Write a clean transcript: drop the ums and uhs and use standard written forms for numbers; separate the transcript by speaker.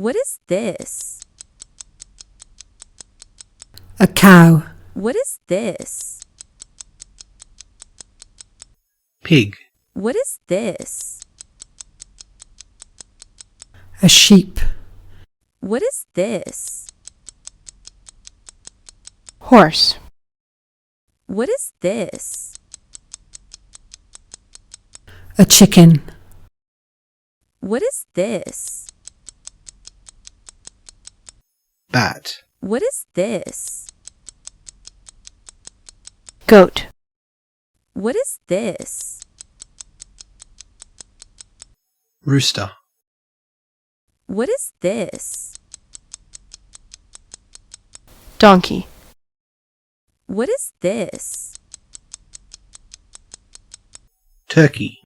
Speaker 1: What is this?
Speaker 2: A cow.
Speaker 1: What is this?
Speaker 3: Pig.
Speaker 1: What is this?
Speaker 2: A sheep.
Speaker 1: What is this?
Speaker 4: Horse.
Speaker 1: What is this?
Speaker 2: A chicken.
Speaker 1: What is this?
Speaker 3: Bat.
Speaker 1: What is this?
Speaker 4: Goat.
Speaker 1: What is this?
Speaker 3: Rooster.
Speaker 1: What is this?
Speaker 4: Donkey.
Speaker 1: What is this?
Speaker 3: Turkey.